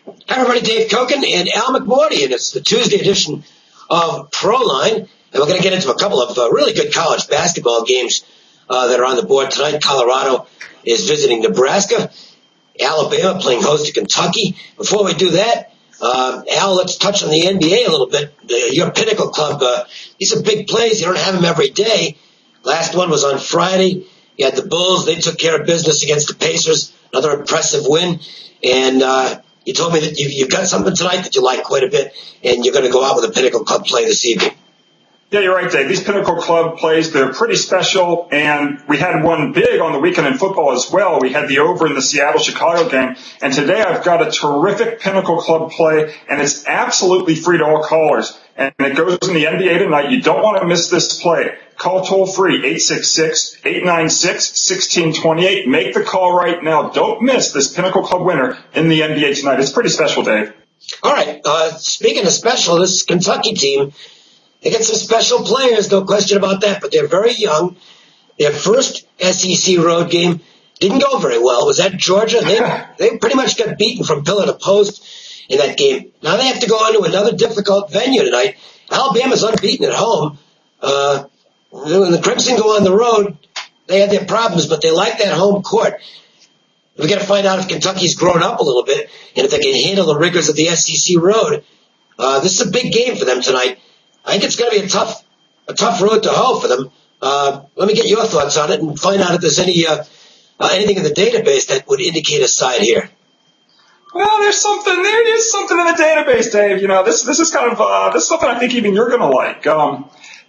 Hi, everybody. Dave Koken and Al McMorty, and it's the Tuesday edition of Proline. And we're going to get into a couple of really good college basketball games that are on the board tonight. Colorado is visiting Nebraska. Alabama playing host to Kentucky. Before we do that, Al, let's touch on the NBA a little bit. Your Pinnacle Club, these are big plays. You don't have them every day. Last one was on Friday. You had the Bulls. They took care of business against the Pacers. Another impressive win. And you told me that you've got something tonight that you like quite a bit, and you're going to go out with a Pinnacle Club play this evening. Yeah, you're right, Dave. These Pinnacle Club plays, they're pretty special, and we had one big on the weekend in football as well. We had the over in the Seattle-Chicago game, and today I've got a terrific Pinnacle Club play, and it's absolutely free to all callers, and it goes in the NBA tonight. You don't want to miss this play. Call toll-free, 866-896-1628. Make the call right now. Don't miss this Pinnacle Club winner in the NBA tonight. It's pretty special, Dave. All right. Speaking of special, this Kentucky team, they get some special players, no question about that, but they're very young. Their first SEC road game didn't go very well. It was at Georgia. They pretty much got beaten from pillar to post in that game. Now they have to go on to another difficult venue tonight. Alabama's unbeaten at home. When the Crimson go on the road, they have their problems, but they like that home court. We've got to find out if Kentucky's grown up a little bit and if they can handle the rigors of the SEC road. This is a big game for them tonight. I think it's going to be a tough road to hoe for them. Let me get your thoughts on it and find out if there's anything in the database that would indicate a side here. Well, there is something in the database, Dave. You know, this is kind of this is something I think even you're going to like.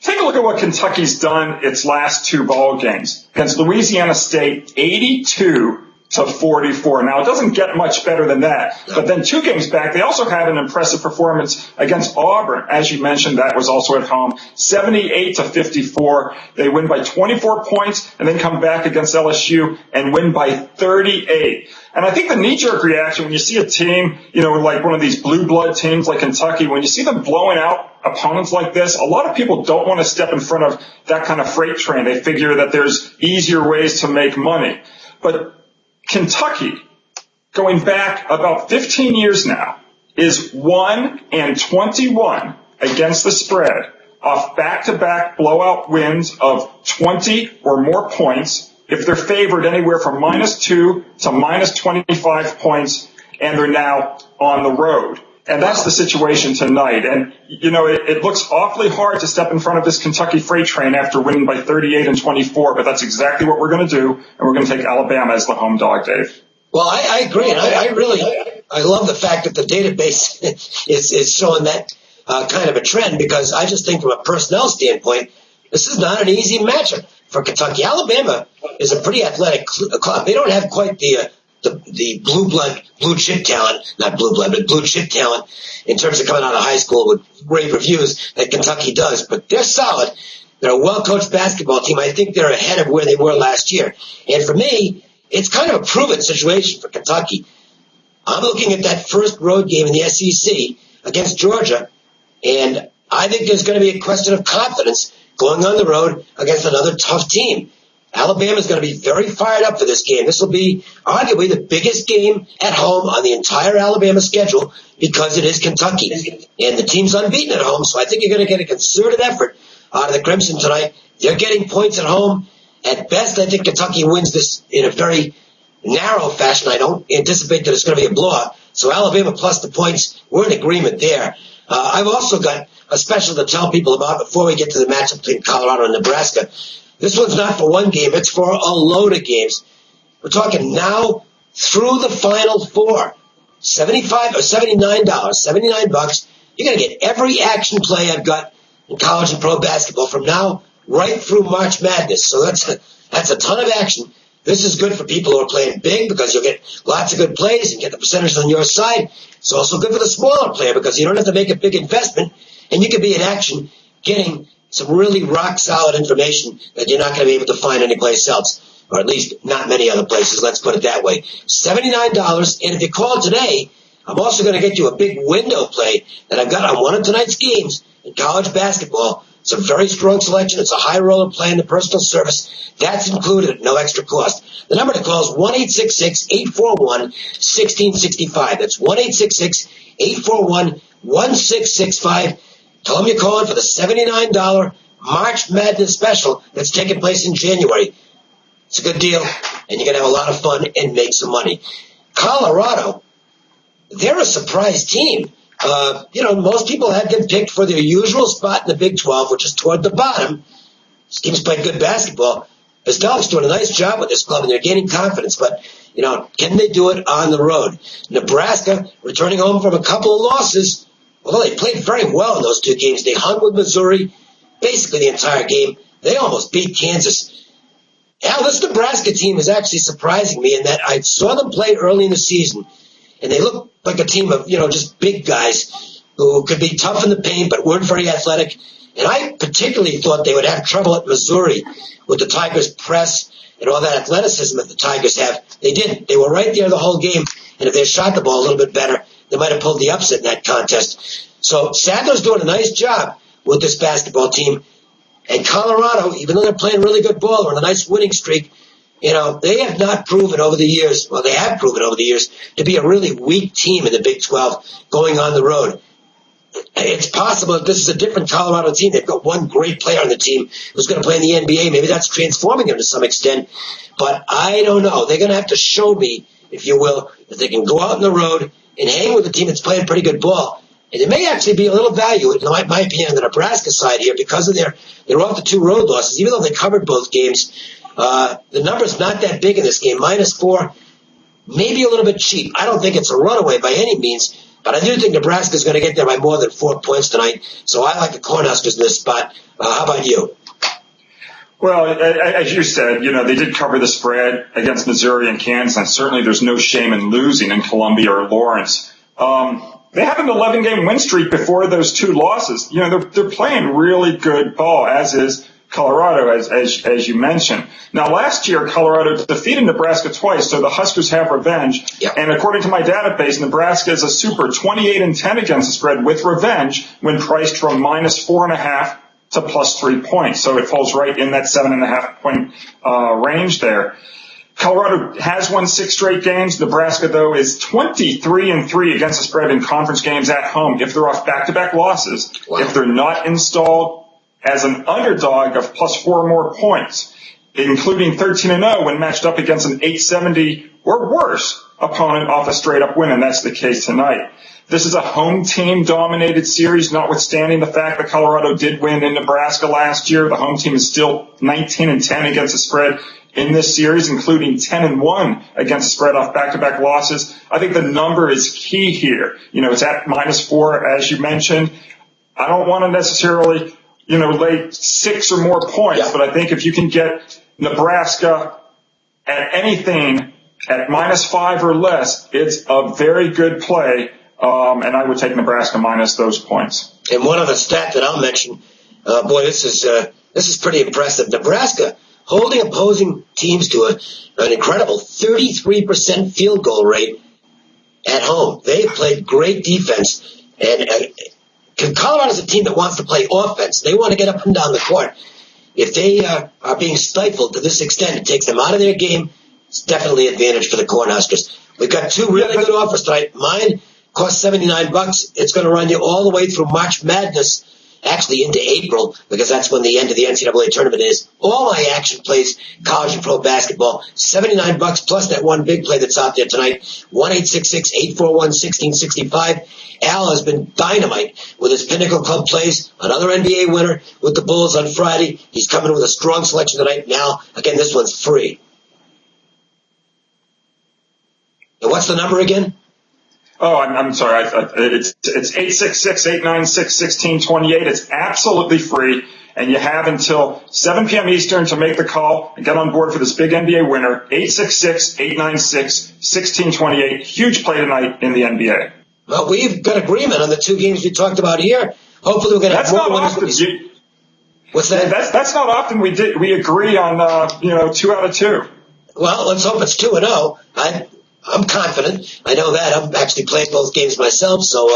Take a look at what Kentucky's done its last two ball games against Louisiana State, 82-44. Now, it doesn't get much better than that. But then 2 games back, they also had an impressive performance against Auburn. As you mentioned, that was also at home, 78-54. They win by 24 points and then come back against LSU and win by 38. And I think the knee-jerk reaction when you see a team, you know, like one of these blue blood teams like Kentucky, when you see them blowing out opponents like this, a lot of people don't want to step in front of that kind of freight train. They figure that there's easier ways to make money. But Kentucky, going back about 15 years now, is 1-21 against the spread off back-to-back blowout wins of 20 or more points if they're favored anywhere from -2 to -25 points, and they're now on the road. And that's the situation tonight. And, you know, it looks awfully hard to step in front of this Kentucky freight train after winning by 38 and 24, but that's exactly what we're going to do, and we're going to take Alabama as the home dog, Dave. Well, I agree, and I love the fact that the database is showing that kind of a trend, because I just think from a personnel standpoint, this is not an easy matchup for Kentucky. Alabama is a pretty athletic club. They don't have quite the blue chip talent, not blue blood, but blue chip talent in terms of coming out of high school with rave reviews that Kentucky does. But they're solid. They're a well-coached basketball team. I think they're ahead of where they were last year. And for me, it's kind of a proven situation for Kentucky. I'm looking at that first road game in the SEC against Georgia, and I think there's going to be a question of confidence going on the road against another tough team. Alabama's going to be very fired up for this game. This will be arguably the biggest game at home on the entire Alabama schedule because it is Kentucky. And the team's unbeaten at home, so I think you're going to get a concerted effort out of the Crimson tonight. They're getting points at home. At best, I think Kentucky wins this in a very narrow fashion. I don't anticipate that it's going to be a blowout. So Alabama plus the points, we're in agreement there. I've also got a special to tell people about before we get to the matchup between Colorado and Nebraska. This one's not for one game. It's for a load of games. We're talking now through the Final Four. $75 or $79, 79 bucks. You're going to get every action play I've got in college and pro basketball from now right through March Madness. So that's a ton of action. This is good for people who are playing big because you'll get lots of good plays and get the percentages on your side. It's also good for the smaller player because you don't have to make a big investment, and you can be in action getting some really rock-solid information that you're not going to be able to find anyplace else, or at least not many other places, let's put it that way. $79, and if you call today, I'm also going to get you a big window play that I've got on one of tonight's games in college basketball. It's a very strong selection. It's a high roller plan, the personal service. That's included at no extra cost. The number to call is 1-866-841-1665. That's 1-866-841-1665. Tell them you're calling for the $79 March Madness special that's taking place in January. It's a good deal, and you're going to have a lot of fun and make some money. Colorado, they're a surprise team. Most people had them picked for their usual spot in the Big 12, which is toward the bottom. This team's played good basketball. Vizdalik's doing a nice job with this club, and they're gaining confidence. But, can they do it on the road? Nebraska, returning home from a couple of losses. Although they played very well in those two games. They hung with Missouri basically the entire game. They almost beat Kansas. Al, this Nebraska team is actually surprising me in that I saw them play early in the season, and they look like a team of, just big guys who could be tough in the paint but weren't very athletic. And I particularly thought they would have trouble at Missouri with the Tigers' press and all that athleticism that the Tigers have. They didn't. They were right there the whole game, and if they shot the ball a little bit better, they might have pulled the upset in that contest. So Sadler's doing a nice job with this basketball team. And Colorado, even though they're playing really good ball, they're on a nice winning streak, they have not proven over the years, well, they have proven over the years, to be a really weak team in the Big 12 going on the road. It's possible that this is a different Colorado team. They've got one great player on the team who's going to play in the NBA. Maybe that's transforming them to some extent. But I don't know. They're going to have to show me, if you will, that they can go out on the road and hang with a team that's playing pretty good ball. And there may actually be a little value, in my opinion, on the Nebraska side here because of they're off the 2 road losses. Even though they covered both games, the number's not that big in this game. -4, maybe a little bit cheap. I don't think it's a runaway by any means, but I do think Nebraska's going to get there by more than 4 points tonight. So I like the Cornhuskers in this spot. How about you? Well, as you said, they did cover the spread against Missouri and Kansas, and certainly there's no shame in losing in Columbia or Lawrence. They had an 11-game win streak before those 2 losses. They're playing really good ball, as is Colorado, as you mentioned. Now, last year, Colorado defeated Nebraska twice, so the Huskers have revenge. Yep. And according to my database, Nebraska is a super 28-10 against the spread with revenge when priced from -4.5 to +3 points. So it falls right in that 7.5 point range there. Colorado has won 6 straight games. Nebraska, though, is 23-3 against the spread in conference games at home if they're off back-to-back losses. Wow. If they're not installed as an underdog of +4 or more points, including 13-0 when matched up against an 870 or worse opponent off a straight-up win, and that's the case tonight. This is a home team-dominated series, notwithstanding the fact that Colorado did win in Nebraska last year. The home team is still 19-10 against the spread in this series, including 10-1 against the spread off back-to-back losses. I think the number is key here. It's at -4, as you mentioned. I don't want to necessarily, lay 6 or more points, but I think if you can get Nebraska at anything at -5 or less, it's a very good play. And I would take Nebraska minus those points. And one other stat that I'll mention, this is pretty impressive. Nebraska holding opposing teams to an incredible 33% field goal rate at home. They've played great defense, and Colorado's a team that wants to play offense. They want to get up and down the court. If they are being stifled to this extent, it takes them out of their game. It's definitely an advantage for the Cornhuskers. We've got 2 really good offers tonight. Mine costs $79. It's going to run you all the way through March Madness, actually into April, because that's when the end of the NCAA tournament is. All my action plays college and pro basketball. $79 plus that one big play that's out there tonight. 1-866-841-1665. Al has been dynamite with his Pinnacle Club plays. Another NBA winner with the Bulls on Friday. He's coming with a strong selection tonight. Now, again, this one's free. And what's the number again? Oh, I'm sorry. It's 866-896-1628. It's absolutely free, and you have until 7 p.m. Eastern to make the call and get on board for this big NBA winner. 866-896-1628. Huge play tonight in the NBA. Well, we've got agreement on the 2 games we talked about here. Hopefully we're going to have more winners. What's that? That's not often we agree on 2 out of 2. Well, let's hope it's 2-0. I'm confident. I know that. I'm actually playing both games myself, so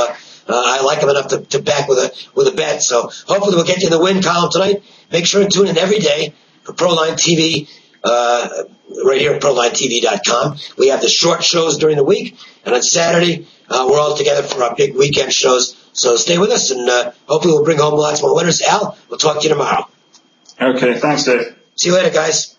I like him enough to back with a bet. So hopefully we'll get you in the win column tonight. Make sure to tune in every day for Proline TV, right here at ProlineTV.com. We have the short shows during the week, and on Saturday we're all together for our big weekend shows. So stay with us, and hopefully we'll bring home lots more winners. Al, we'll talk to you tomorrow. Okay, thanks, Dave. See you later, guys.